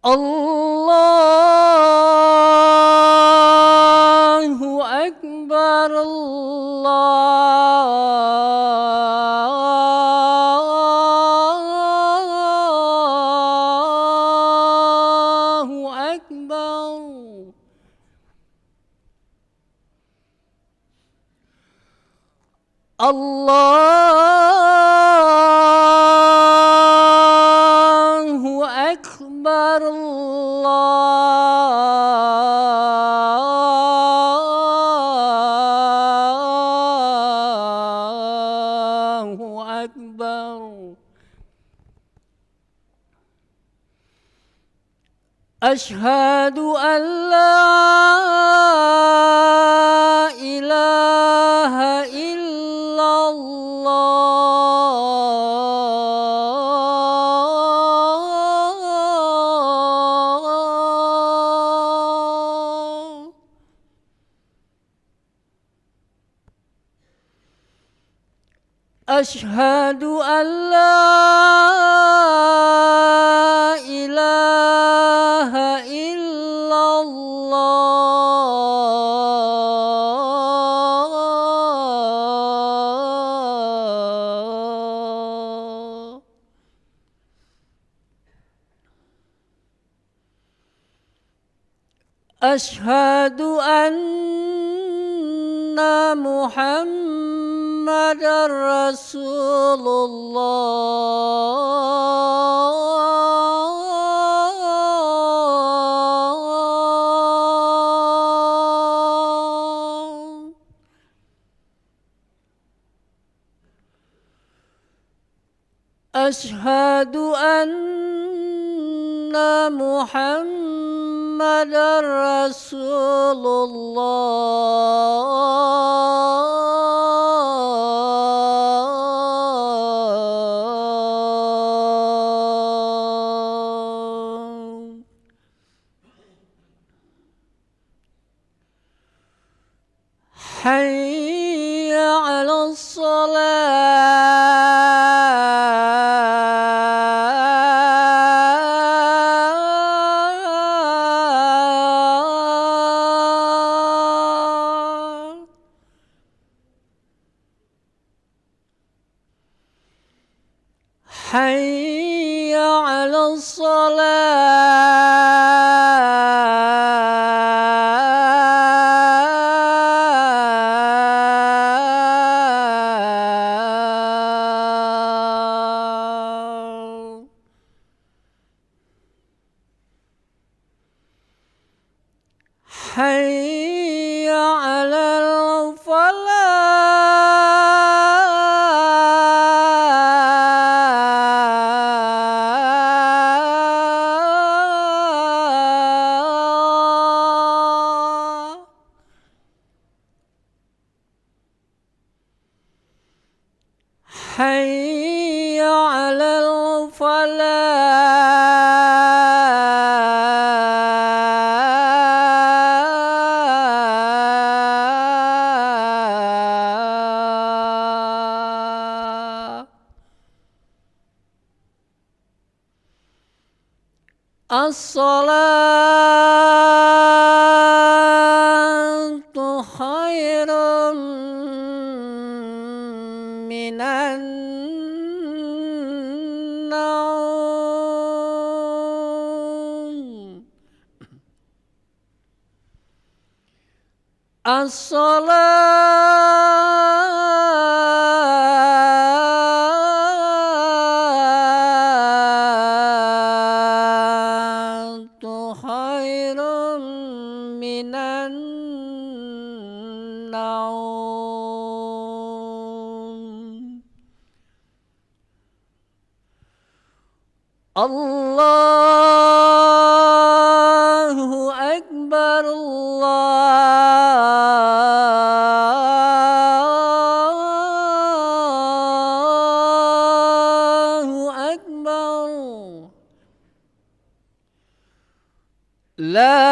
Allahu Akbar, Allahu Akbar. Allahu Akbar, Allahu Akbar. Asyhadu an la ilaha illallah. Asyhadu an la ilaha illallah. Asyhadu anna Muhammadar Rasulullah. Asyhadu anna Muhammadar Rasulullah. Hayya 'alas salah. Hayya 'alas salah. Hayya 'alal falah. Hayya 'alal falah. As-salatu khairum minan naum. As-salatu khairum minan naum. Allahu Akbar, Allahu Akbar. La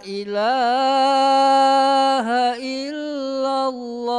ilaha illallah.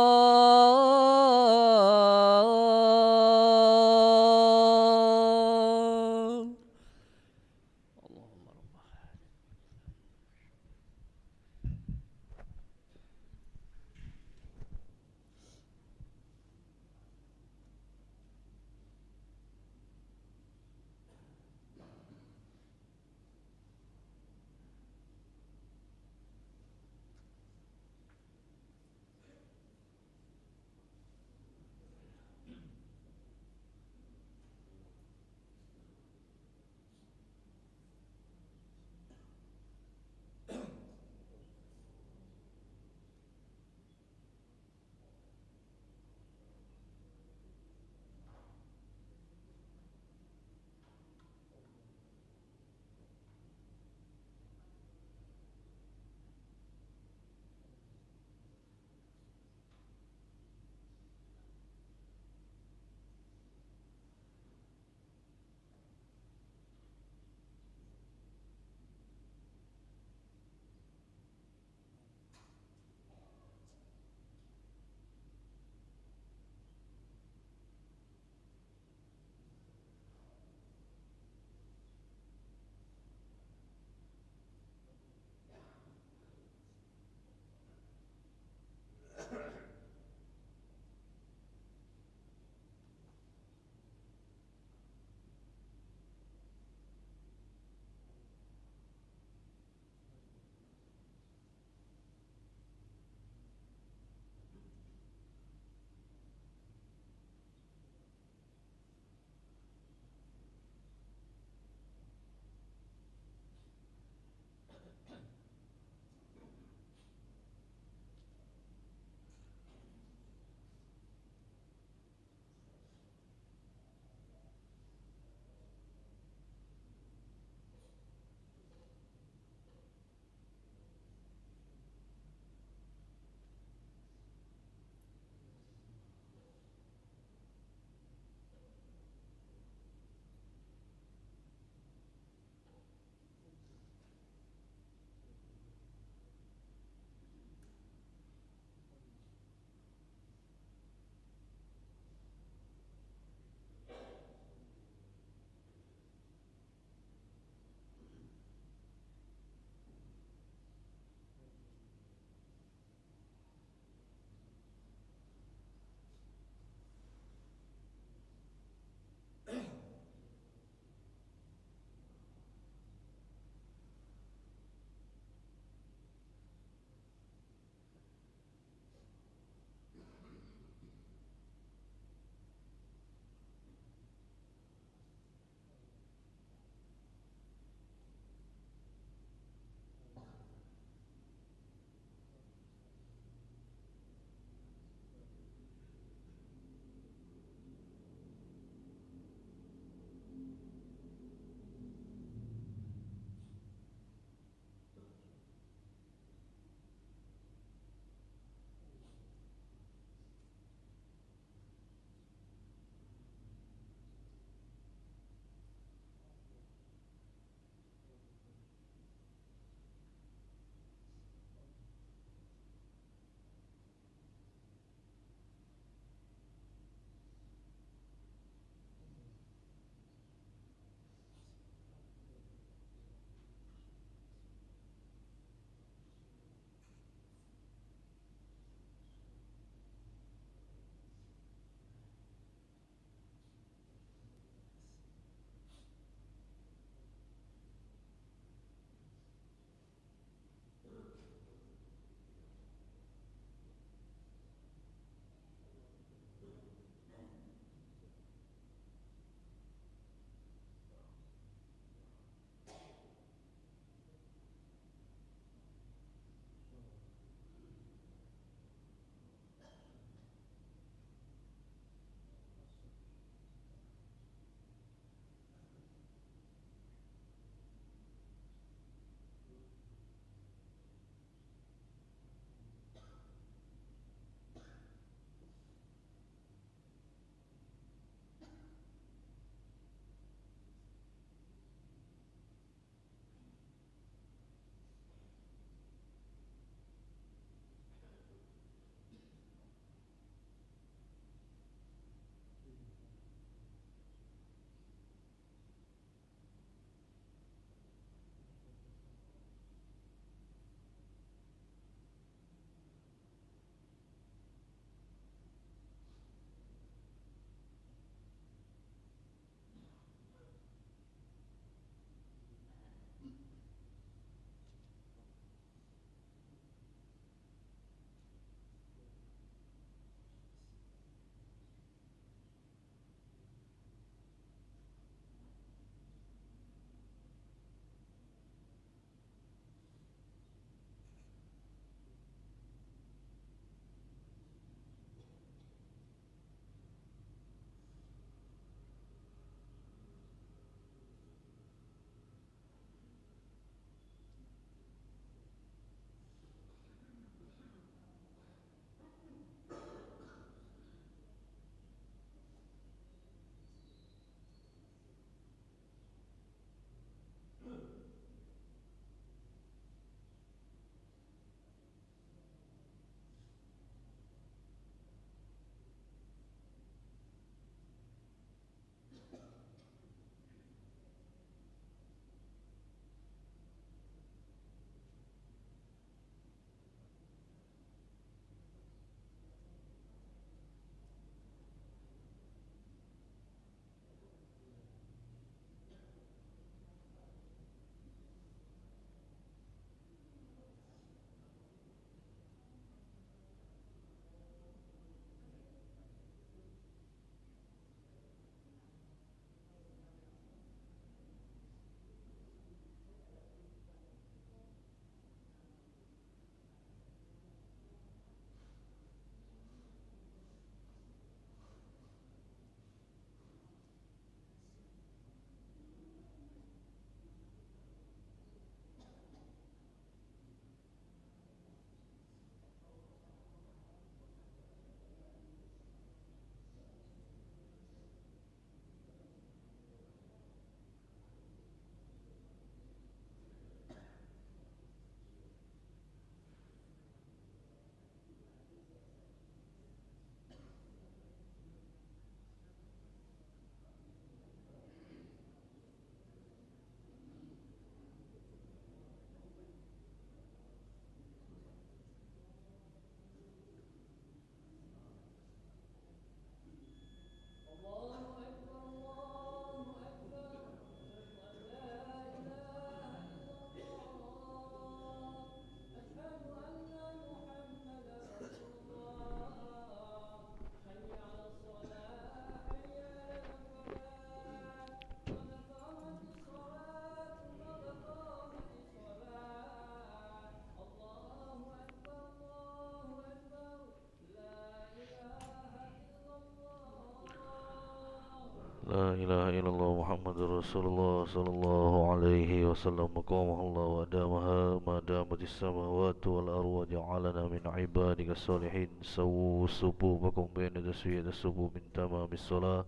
إله إلا الله محمد رسول الله صلى الله عليه وسلم مقامه الله وأدامها ما دامت السماوات والأرض وجعلنا من عبادك الصالحين سووا صفوفكم بين تسوية الصفوف من تمام الصلاة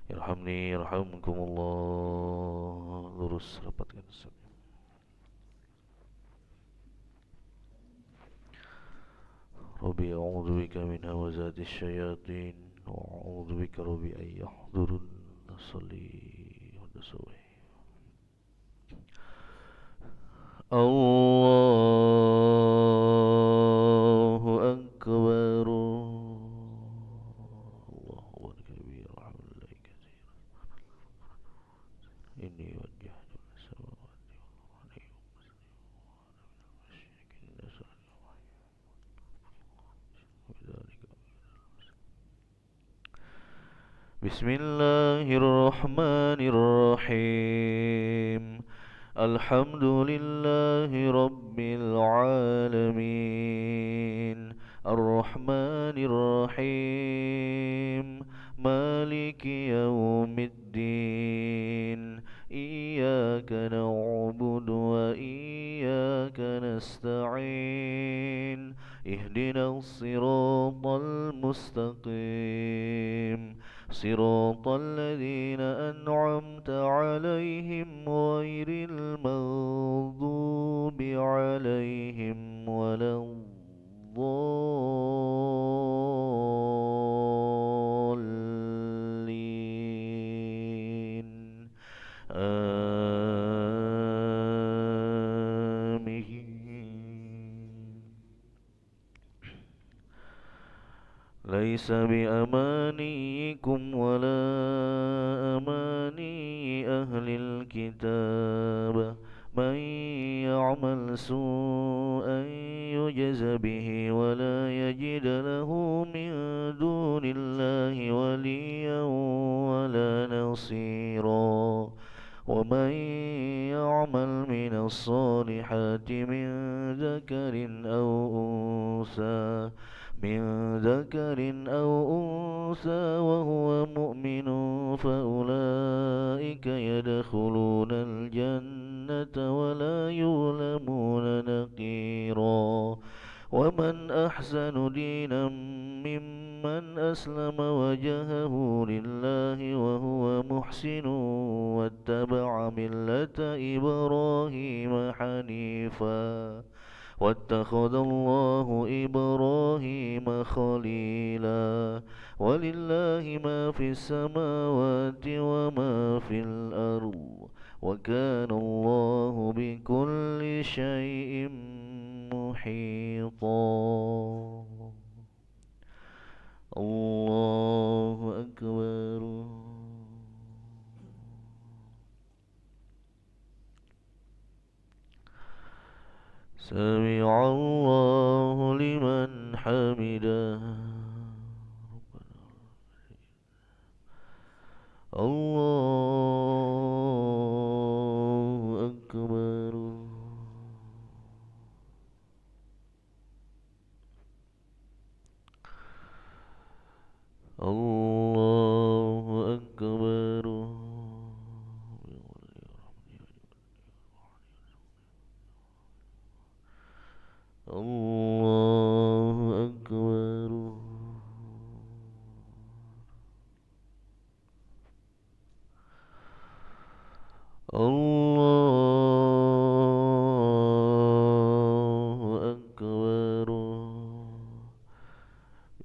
يرحمني يرحمكم الله. Lurus rapatkan saf. Rabbi a'udzu bika min hamazati syayatin wa a'udzu bika rabbi an yahdurun. Salli wa sallim. Allahu akbar. Allahu akbar. Alhamdulillah katsiran. Inni wajjahtu as-samawati wal ardi Bismillahirrahmanirrahim. Alhamdulillahi rabbil alamin. Ar-Rahmanir Rahim. Maliki yaumiddin. Iyyaka na'budu wa iyyaka nasta'in. Ihdinas siratal mustaqim. صراط الذين أنعمت عليهم غير المغضوب عليهم ولا الضالين ليس بأمانيكم ولا أماني أهل الكتاب من يعمل سوءا يجز به ولا يجد له من دون الله وليا ولا نصيرا ومن يعمل من الصالحات من ذكر أو أنثى وهو مؤمن فأولئك يدخلون الجنة ولا يظلمون نقيرا ومن أحسن دينا ممن أسلم وجهه لله وهو محسن واتبع ملة إبراهيم حنيفا واتخذ الله إبراهيم خليلا ولله ما في السماوات وما في الأرض وكان الله بكل شيء محيطا. الله أكبر. سمع الله لمن حمده. الله أكبر. الله أكبر. الله أكبر. الله أكبر.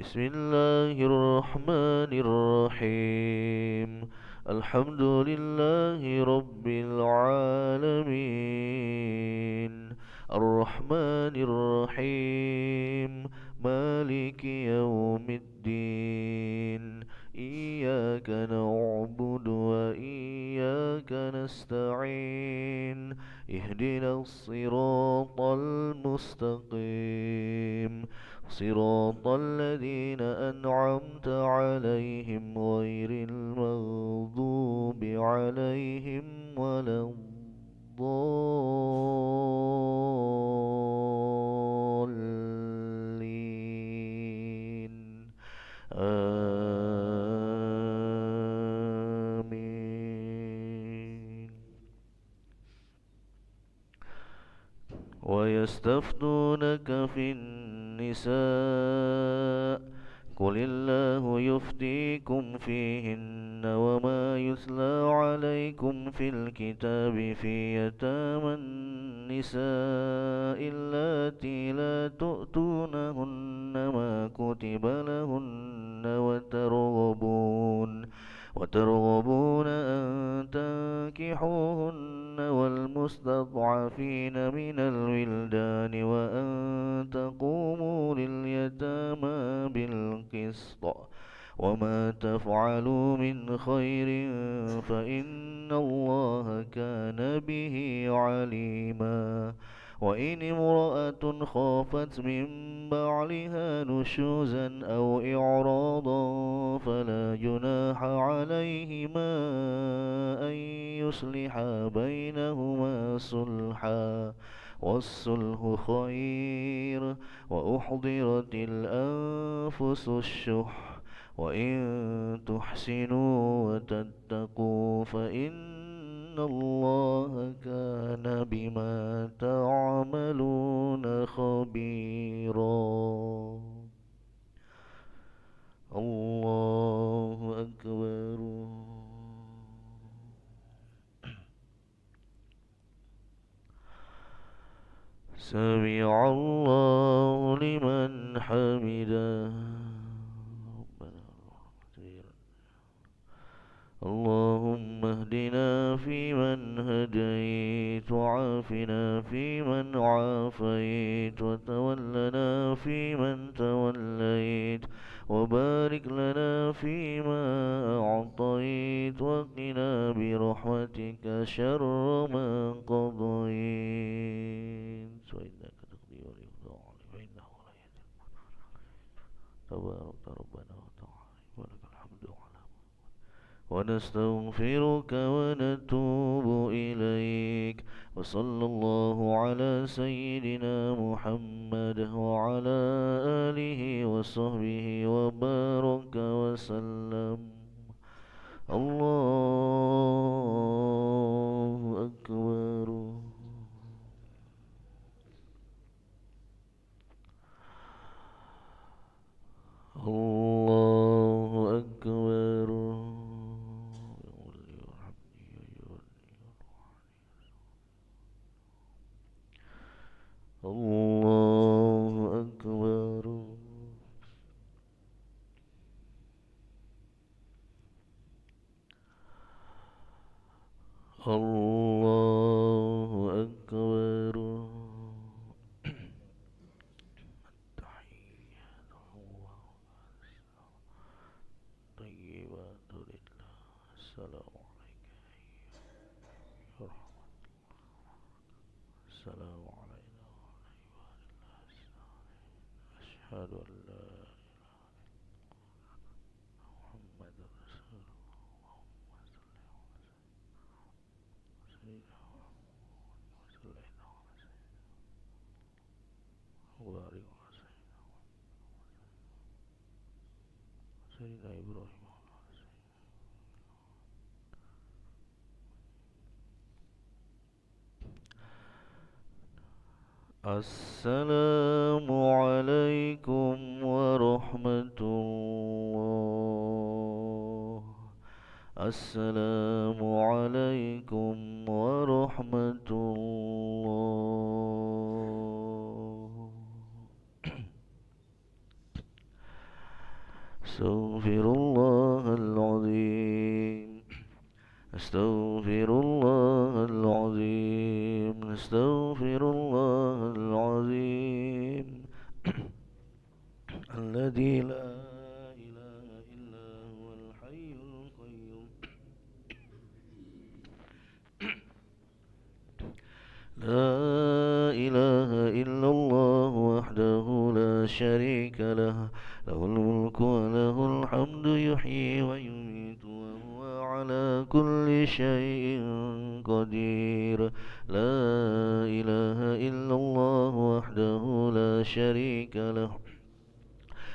بسم الله الرحمن الرحيم. الحمد لله رب العالمين. الرحمن الرحيم. مالك يوم الدين. إياك نعبد وإياك نستعين. اهدنا الصراط المستقيم. صراط الذين أنعمت عليهم غير المغضوب عليهم ولا الضالين. آمين. يستفتونك في النساء قل الله يفتيكم فيهن وما يتلى عليكم في الكتاب في يتامى النساء اللاتي لا تؤتونهن ما كتب لهن وترغبون أن تنكحوهن والمستضعفين من الولدان وأن تقوموا لليتامى بالقسط وما تفعلوا من خير فإن الله كان به عليما وإن امرأة خافت من بعلها نشوزا أو إعراضا فلا جناح عليهما أن يصلحا بينهما صلحا والصلح خير وأحضرت الأنفس الشح وإن تحسنوا وتتقوا فإن الله كان بما تعملون خبيرا. الله أكبر. سمع الله لمن حمده. اللهم اهدنا فيمن هديت وعافنا فيمن عافيت وتولنا فيمن توليت وبارك لنا فيما أعطيت وقنا برحمتك شر ما قضيت وإنك تقضي ولا يقضى عليك فإنه لا يذل تبارك ربنا وتعالى ولك الحمد على ونستغفرك ونتوب إليك وصلى الله على سيدنا محمد وعلى آله وصحبه وبارك وسلم. الله أكبر. الله أكبر. الله أكبر. الله أكبر. التحيات طيبات لله. السلام عليك أيها الرحمة. السلام علينا أشهد أن لا محمد رسول الله. اللهم صل على سيدنا وبارك على سيدنا إبراهيم. السلام عليكم ورحمة الله. السلام عليكم ورحمة الله. أستغفر الله العظيم. أستغفر الله العظيم. أستغفر الله العظيم الذي لا إله إلا هو الحي القيوم. لا إله إلا الله وحده لا شريك له له الملك وله الحمد يحيي ويميت وهو على كل شيء قدير. لا إله إلا الله وحده لا شريك له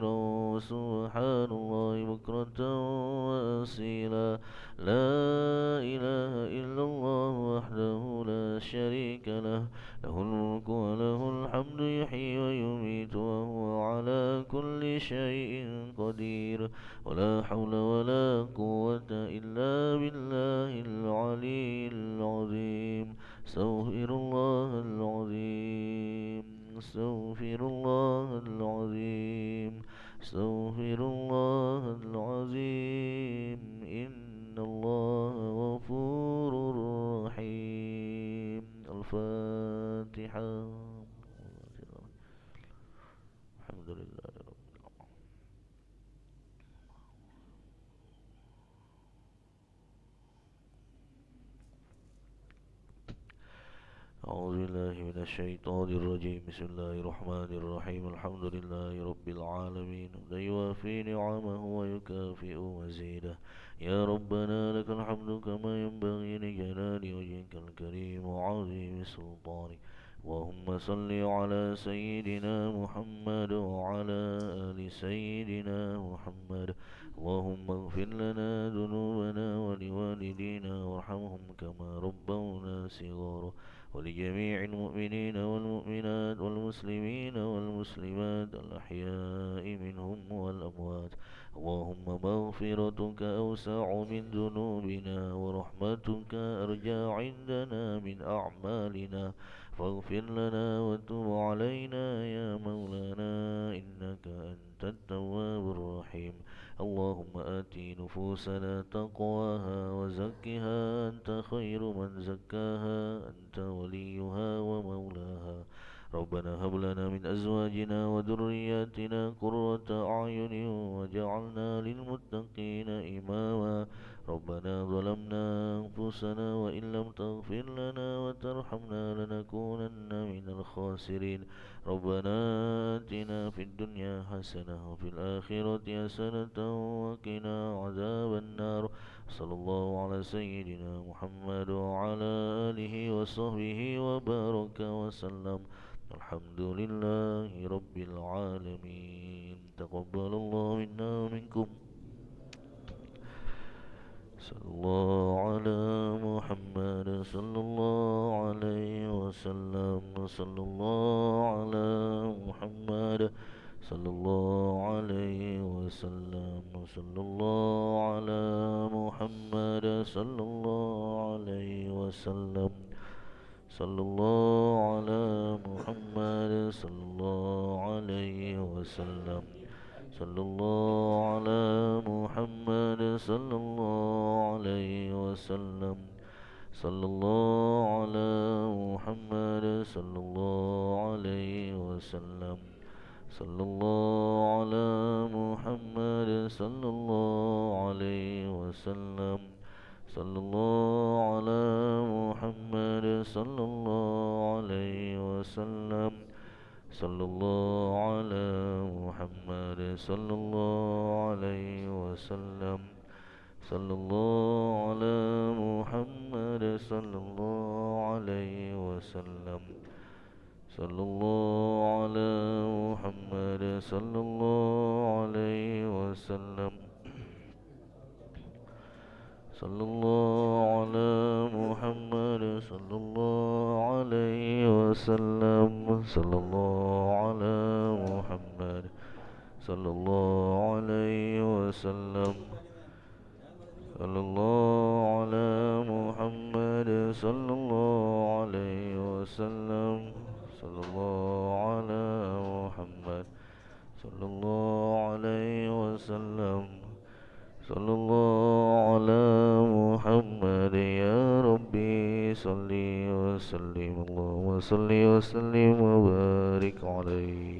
كثيرا وسبحان الله بكرة وأصيلا لا إله إلا الله وحده لا شريك له له الملك وله الحمد يحيي ويميت وهو على كل شيء قدير ولا حول ولا قوة إلا بالله العلي العظيم استغفر الله العظيم استغفر الله العظيم استغفر الله العظيم إن الله غفور رحيم الفاتحة الحمد لله رب العالمين أعوذ بالله من الشيطان الرجيم بسم الله الرحمن الرحيم الحمد لله رب العالمين لا يوافي نعمه ويكافئ مزيده يا ربنا لك الحمد كما ينبغي لجلال وجهك الكريم وعظيم سلطانك اللهم صل على سيدنا محمد وعلى آل سيدنا محمد اللهم اغفر لنا ذنوبنا ولوالدينا وارحمهم كما ربونا صغارا ولجميع المؤمنين والمؤمنات والمسلمين والمسلمات الأحياء منهم والأموات اللهم مغفرتك أوسع من ذنوبنا ورحمتك أرجى عندنا من أعمالنا فاغفر لنا وتب علينا يا مولانا إنك أنت التواب الرحيم اللهم آت نفوسنا تقواها وزكها أنت خير من زكاها أنت وليها ومولاها ربنا هب لنا من أزواجنا وذرياتنا قرة أعين وجعلنا للمتقين إماما ربنا ظلمنا أنفسنا وإن لم تغفر لنا وترحمنا لنكونن من الخاسرين ربنا آتنا في الدنيا حسنة وفي الآخرة حسنة وقنا عذاب النار صلى الله على سيدنا محمد وعلى آله وصحبه وبارك وسلم الحمد لله رب العالمين تقبل الله منا ومنكم صلى الله على محمد صلى الله عليه وسلم صلى الله على محمد صلى الله عليه وسلم صلى الله على محمد صلى الله عليه وسلم صلى الله على محمد صلى الله عليه وسلم صلى الله على محمد صلى الله عليه وسلم صلى الله على محمد صلى الله عليه وسلم صلى الله على محمد صلى الله عليه وسلم صلى الله على محمد صلى الله عليه وسلم صلى الله على محمد صلى الله عليه وسلم صلى الله على محمد صلى الله عليه وسلم صلى الله على محمد صلى الله عليه وسلم صلى الله على محمد صلى الله عليه وسلم صلى الله على محمد صلى الله عليه وسلم صلى الله على محمد صلى الله عليه وسلم صلى الله على محمد صلى الله عليه وسلم صلى الله على محمد يا ربي صلي وسلم اللهم صل وسلم وبارك عليه